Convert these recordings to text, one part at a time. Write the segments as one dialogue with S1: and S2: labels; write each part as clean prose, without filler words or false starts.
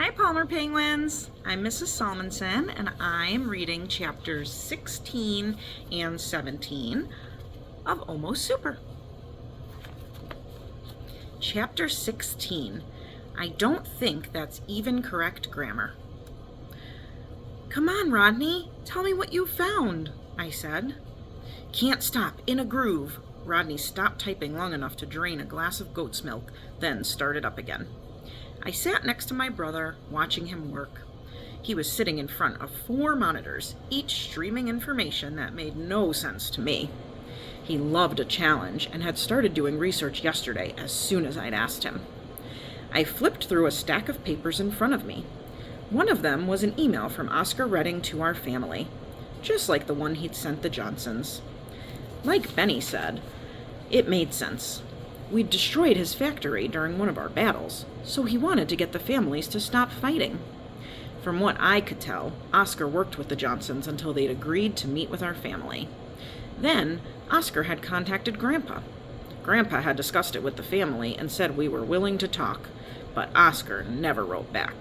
S1: Hi, Palmer Penguins. I'm Mrs. Salmonsen, and I'm reading chapters 16 and 17 of Almost Super. Chapter 16. I don't think that's even correct grammar. Come on, Rodney. Tell me what you found, I said. Can't stop. In a groove. Rodney stopped typing long enough to drain a glass of goat's milk, then started up again. I sat next to my brother, watching him work. He was sitting in front of 4 monitors, each streaming information that made no sense to me. He loved a challenge and had started doing research yesterday as soon as I'd asked him. I flipped through a stack of papers in front of me. One of them was an email from Oscar Redding to our family, just like the one he'd sent the Johnsons. Like Benny said, it made sense. We'd destroyed his factory during one of our battles, so he wanted to get the families to stop fighting. From what I could tell, Oscar worked with the Johnsons until they'd agreed to meet with our family. Then, Oscar had contacted Grandpa. Grandpa had discussed it with the family and said we were willing to talk, but Oscar never wrote back.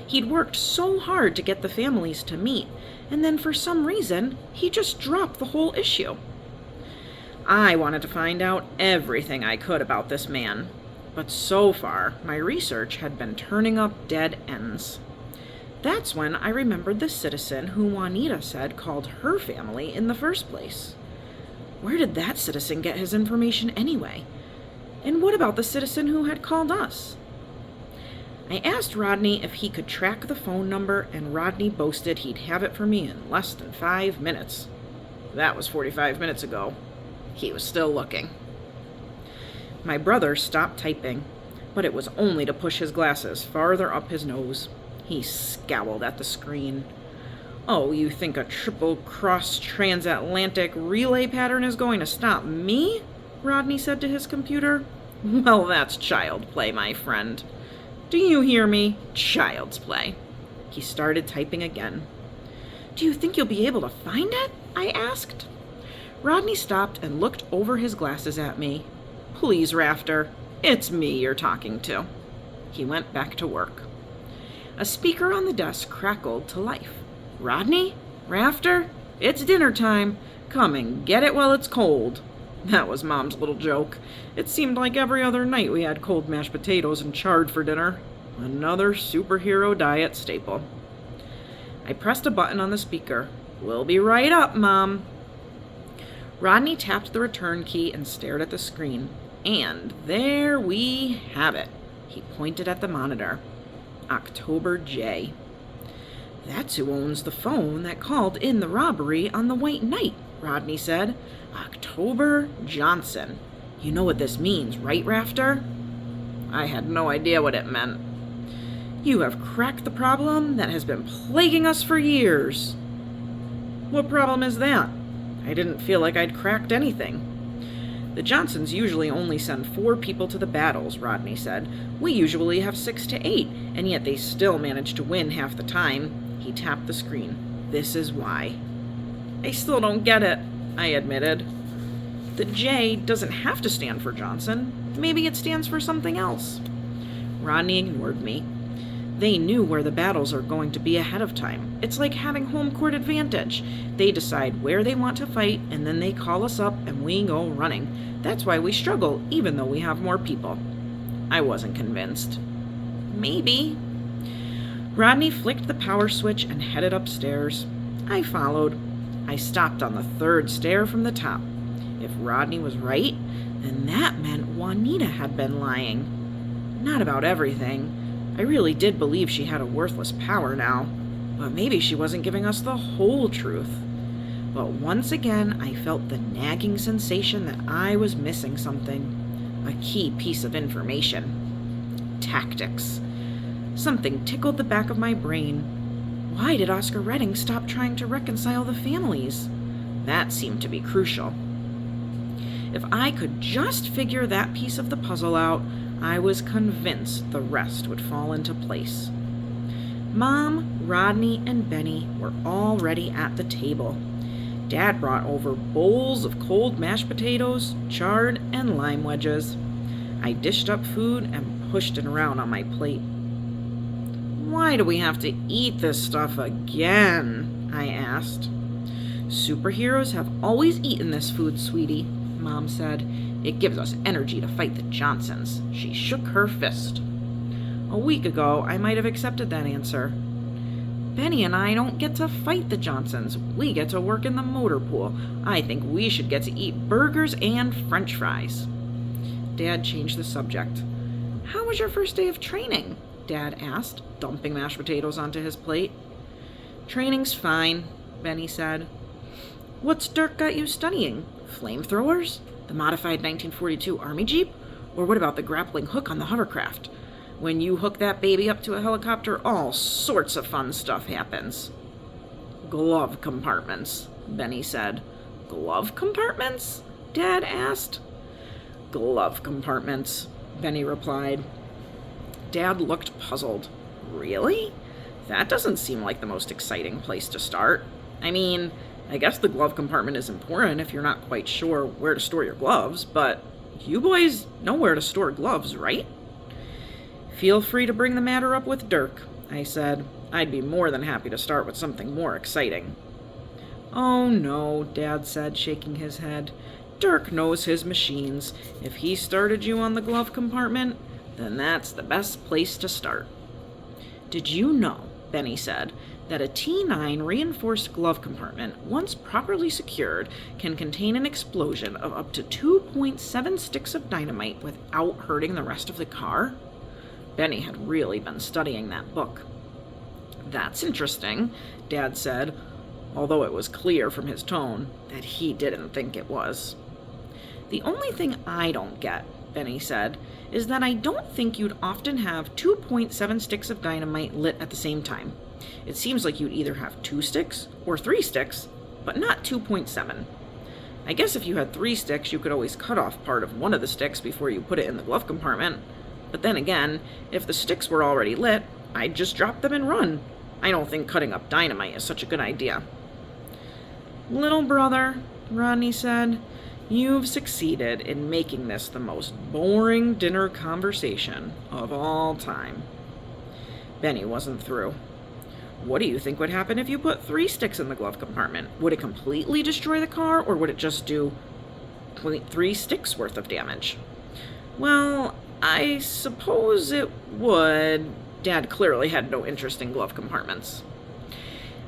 S1: He'd worked so hard to get the families to meet, and then for some reason, he just dropped the whole issue. I wanted to find out everything I could about this man, but so far, my research had been turning up dead ends. That's when I remembered the citizen who Juanita said called her family in the first place. Where did that citizen get his information anyway? And what about the citizen who had called us? I asked Rodney if he could track the phone number, and Rodney boasted he'd have it for me in less than 5 minutes. That was 45 minutes ago. He was still looking. My brother stopped typing, but it was only to push his glasses farther up his nose. He scowled at the screen. Oh, you think a triple-cross transatlantic relay pattern is going to stop me? Rodney said to his computer. Well, that's child play, my friend. Do you hear me? Child's play. He started typing again. Do you think you'll be able to find it? I asked. Rodney stopped and looked over his glasses at me. Please, Rafter, it's me you're talking to. He went back to work. A speaker on the desk crackled to life. Rodney? Rafter? It's dinner time. Come and get it while it's cold. That was Mom's little joke. It seemed like every other night we had cold mashed potatoes and chard for dinner. Another superhero diet staple. I pressed a button on the speaker. We'll be right up, Mom. Rodney tapped the return key and stared at the screen. And there we have it. He pointed at the monitor. October J. That's who owns the phone that called in the robbery on the White Knight, Rodney said. October Johnson. You know what this means, right, Rafter? I had no idea what it meant. You have cracked the problem that has been plaguing us for years. What problem is that? I didn't feel like I'd cracked anything. The Johnsons usually only send 4 people to the battles, Rodney said. We usually have 6 to 8, and yet they still manage to win half the time. He tapped the screen. This is why. I still don't get it, I admitted. The J doesn't have to stand for Johnson. Maybe it stands for something else. Rodney ignored me. They knew where the battles are going to be ahead of time. It's like having home court advantage. They decide where they want to fight, and then they call us up and we go running. That's why we struggle, even though we have more people. I wasn't convinced. Maybe. Rodney flicked the power switch and headed upstairs. I followed. I stopped on the 3rd stair from the top. If Rodney was right, then that meant Juanita had been lying. Not about everything. I really did believe she had a worthless power now, but maybe she wasn't giving us the whole truth. But once again, I felt the nagging sensation that I was missing something, a key piece of information. Tactics. Something tickled the back of my brain. Why did Oscar Redding stop trying to reconcile the families? That seemed to be crucial. If I could just figure that piece of the puzzle out, I was convinced the rest would fall into place. Mom, Rodney, and Benny were already at the table. Dad brought over bowls of cold mashed potatoes, chard, and lime wedges. I dished up food and pushed it around on my plate. Why do we have to eat this stuff again? I asked. Superheroes have always eaten this food, sweetie, Mom said. It gives us energy to fight the Johnsons. She shook her fist. A week ago, I might have accepted that answer. Benny and I don't get to fight the Johnsons. We get to work in the motor pool. I think we should get to eat burgers and French fries. Dad changed the subject. How was your first day of training? Dad asked, dumping mashed potatoes onto his plate. Training's fine, Benny said. What's Dirk got you studying? Flamethrowers? The modified 1942 Army Jeep? Or what about the grappling hook on the hovercraft? When you hook that baby up to a helicopter, all sorts of fun stuff happens. Glove compartments, Benny said. Glove compartments? Dad asked. Glove compartments, Benny replied. Dad looked puzzled. Really? That doesn't seem like the most exciting place to start. I mean, I guess the glove compartment is important if you're not quite sure where to store your gloves, but you boys know where to store gloves, right? Feel free to bring the matter up with Dirk, I said. I'd be more than happy to start with something more exciting. Oh no, Dad said, shaking his head. Dirk knows his machines. If he started you on the glove compartment, then that's the best place to start. Did you know, Benny said, that a T9 reinforced glove compartment, once properly secured, can contain an explosion of up to 2.7 sticks of dynamite without hurting the rest of the car? Benny had really been studying that book. That's interesting, Dad said, although it was clear from his tone that he didn't think it was. The only thing I don't get, Benny said, is that I don't think you'd often have 2.7 sticks of dynamite lit at the same time. It seems like you'd either have 2 sticks or 3 sticks, but not 2.7. I guess if you had 3 sticks, you could always cut off part of one of the sticks before you put it in the glove compartment. But then again, if the sticks were already lit, I'd just drop them and run. I don't think cutting up dynamite is such a good idea. Little brother, Rodney said, you've succeeded in making this the most boring dinner conversation of all time. Benny wasn't through. What do you think would happen if you put 3 sticks in the glove compartment? Would it completely destroy the car, or would it just do 0.3 sticks worth of damage? Well, I suppose it would. Dad clearly had no interest in glove compartments.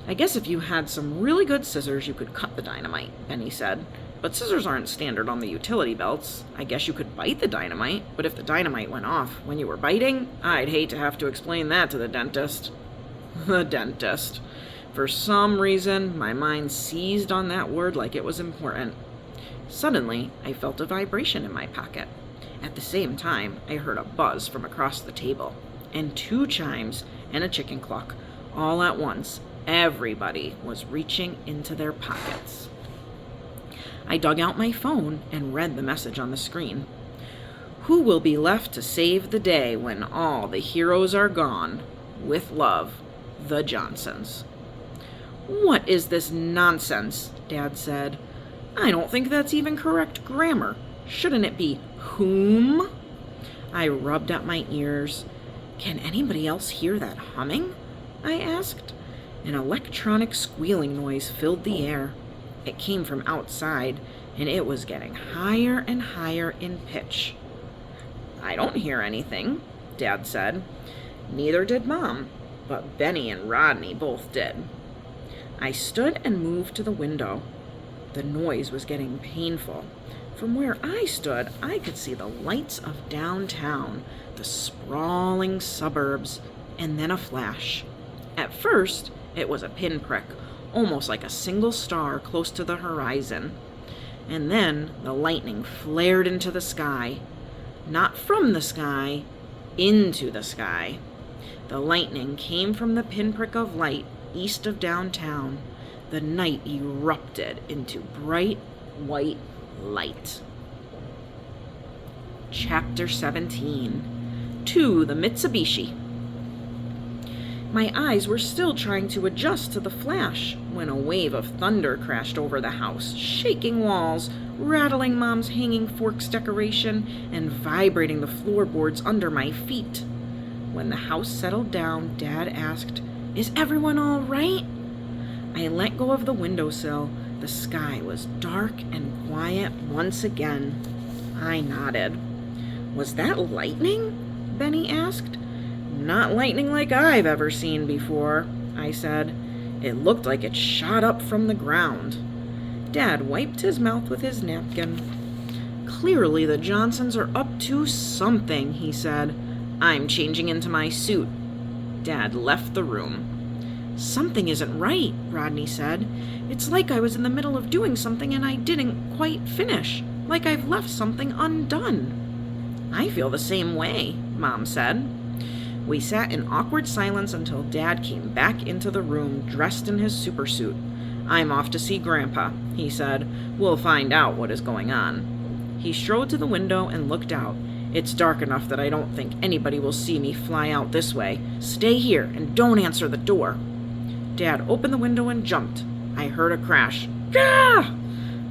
S1: I guess if you had some really good scissors, you could cut the dynamite, Benny said. But scissors aren't standard on the utility belts. I guess you could bite the dynamite, but if the dynamite went off when you were biting, I'd hate to have to explain that to the dentist. The dentist. For some reason, my mind seized on that word like it was important. Suddenly, I felt a vibration in my pocket. At the same time, I heard a buzz from across the table, and 2 chimes and a chicken cluck. All at once, everybody was reaching into their pockets. I dug out my phone and read the message on the screen. Who will be left to save the day when all the heroes are gone? With love, the Johnsons. What is this nonsense? Dad said. I don't think that's even correct grammar. Shouldn't it be whom? I rubbed at my ears. Can anybody else hear that humming? I asked. An electronic squealing noise filled the air. It came from outside, and it was getting higher and higher in pitch. I don't hear anything, Dad said. Neither did Mom, but Benny and Rodney both did. I stood and moved to the window. The noise was getting painful. From where I stood, I could see the lights of downtown, the sprawling suburbs, and then a flash. At first, it was a pinprick, almost like a single star close to the horizon. And then the lightning flared into the sky. Not from the sky, into the sky. The lightning came from the pinprick of light east of downtown. The night erupted into bright white light. Chapter 17. To the Mitsubishi. My eyes were still trying to adjust to the flash when a wave of thunder crashed over the house, shaking walls, rattling Mom's hanging forks decoration, and vibrating the floorboards under my feet. When the house settled down, Dad asked, "Is everyone all right?" I let go of the windowsill. The sky was dark and quiet once again. I nodded. "Was that lightning?" Benny asked. "Not lightning like I've ever seen before," I said. "It looked like it shot up from the ground." Dad wiped his mouth with his napkin. "Clearly the Johnsons are up to something," he said. "I'm changing into my suit." Dad left the room. "Something isn't right," Rodney said. "It's like I was in the middle of doing something and I didn't quite finish, like I've left something undone." "I feel the same way," Mom said. We sat in awkward silence until Dad came back into the room dressed in his supersuit. "I'm off to see Grandpa," he said. "We'll find out what is going on." He strode to the window and looked out. "It's dark enough that I don't think anybody will see me fly out this way. Stay here and don't answer the door." Dad opened the window and jumped. I heard a crash. "Ah!"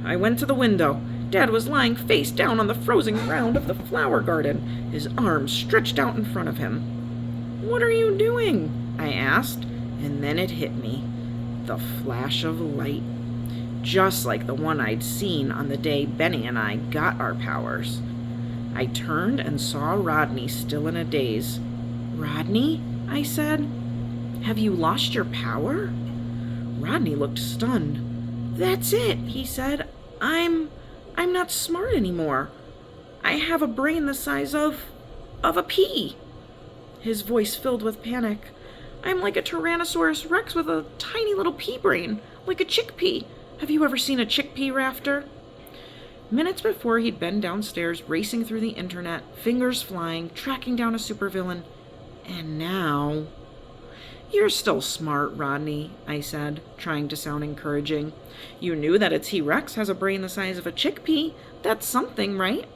S1: I went to the window. Dad was lying face down on the frozen ground of the flower garden, his arms stretched out in front of him. "What are you doing?" I asked, and then it hit me. The flash of light. Just like the one I'd seen on the day Benny and I got our powers. I turned and saw Rodney still in a daze. "Rodney?" I said. "Have you lost your power?" Rodney looked stunned. "That's it," he said. I'm not smart anymore. I have a brain the size of a pea." His voice filled with panic. "I'm like a Tyrannosaurus Rex with a tiny little pea brain, like a chickpea. Have you ever seen a chickpea, Rafter?" Minutes before, he'd been downstairs racing through the internet, fingers flying, tracking down a supervillain. And now... "You're still smart, Rodney," I said, trying to sound encouraging. "You knew that a T-Rex has a brain the size of a chickpea. That's something, right?"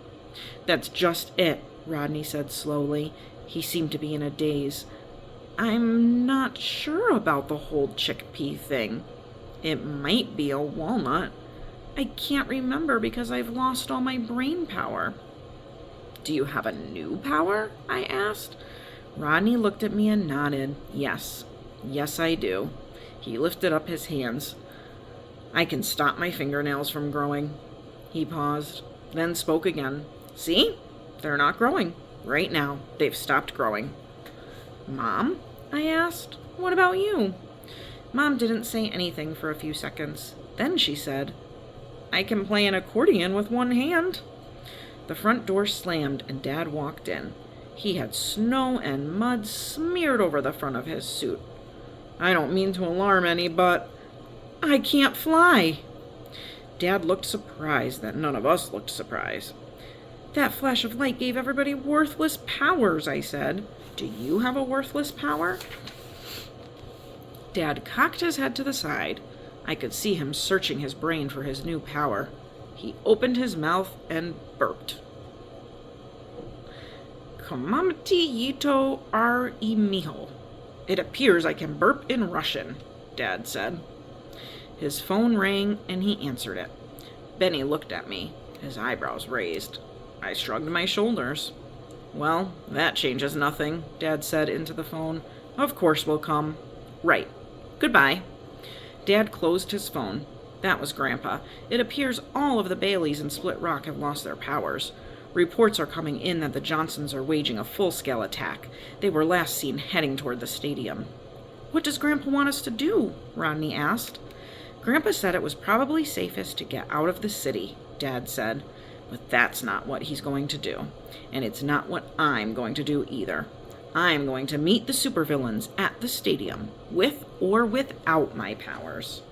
S1: "That's just it," Rodney said slowly. He seemed to be in a daze. "I'm not sure about the whole chickpea thing. It might be a walnut. I can't remember because I've lost all my brain power." "Do you have a new power?" I asked. Rodney looked at me and nodded. Yes, I do." He lifted up his hands. "I can stop my fingernails from growing." He paused, then spoke again. "See? They're not growing. Right now, they've stopped growing." "Mom?" I asked. "What about you?" Mom didn't say anything for a few seconds. Then she said, "I can play an accordion with one hand." The front door slammed and Dad walked in. He had snow and mud smeared over the front of his suit. "I don't mean to alarm any, but I can't fly." Dad looked surprised that none of us looked surprised. "That flash of light gave everybody worthless powers," I said. "Do you have a worthless power?" Dad cocked his head to the side. I could see him searching his brain for his new power. He opened his mouth and burped. "Kamamti yito ar imiho. It appears I can burp in Russian," Dad said. His phone rang and he answered it. Benny looked at me, his eyebrows raised. I shrugged my shoulders. "Well, that changes nothing," Dad said into the phone. "Of course we'll come." "Right. Goodbye." Dad closed his phone. That was Grandpa. It appears all of the Baileys in Split Rock have lost their powers. Reports are coming in that the Johnsons are waging a full-scale attack. They were last seen heading toward the stadium. "What does Grandpa want us to do?" Rodney asked. "Grandpa said it was probably safest to get out of the city," Dad said. "But that's not what he's going to do. And it's not what I'm going to do either. I'm going to meet the supervillains at the stadium, with or without my powers."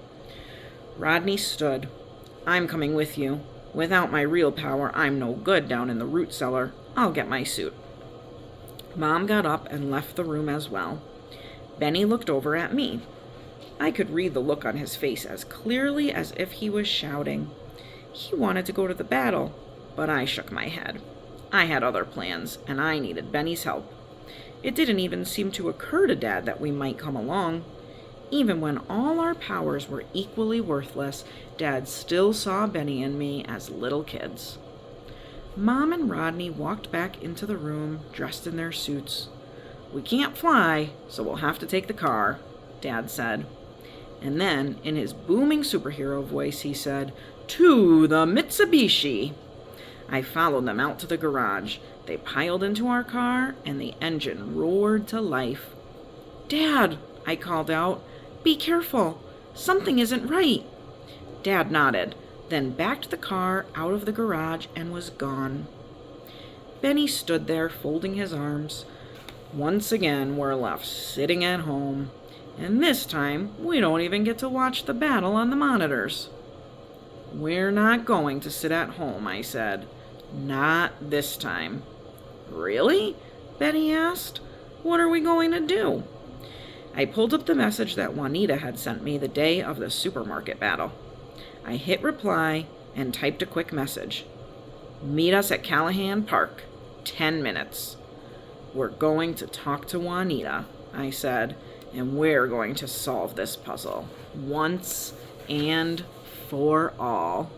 S1: Rodney stood. "I'm coming with you. Without my real power, I'm no good down in the root cellar. I'll get my suit." Mom got up and left the room as well. Benny looked over at me. I could read the look on his face as clearly as if he was shouting. He wanted to go to the battle, but I shook my head. I had other plans, and I needed Benny's help. It didn't even seem to occur to Dad that we might come along. Even when all our powers were equally worthless, Dad still saw Benny and me as little kids. Mom and Rodney walked back into the room, dressed in their suits. We can't fly, so we'll have to take the car, Dad said. And then, in his booming superhero voice, he said, "To the Mitsubishi." I followed them out to the garage. They piled into our car, and the engine roared to life. "Dad," I called out, "be careful. Something isn't right." Dad nodded, then backed the car out of the garage and was gone. Benny stood there folding his arms. Once again, we're left sitting at home, and this time we don't even get to watch the battle on the monitors. "We're not going to sit at home," I said. "Not this time." "Really?" Benny asked. "What are we going to do?" I pulled up the message that Juanita had sent me the day of the supermarket battle. I hit reply and typed a quick message. "Meet us at Callahan Park, 10 minutes. We're going to talk to Juanita," I said, "and we're going to solve this puzzle once and for all."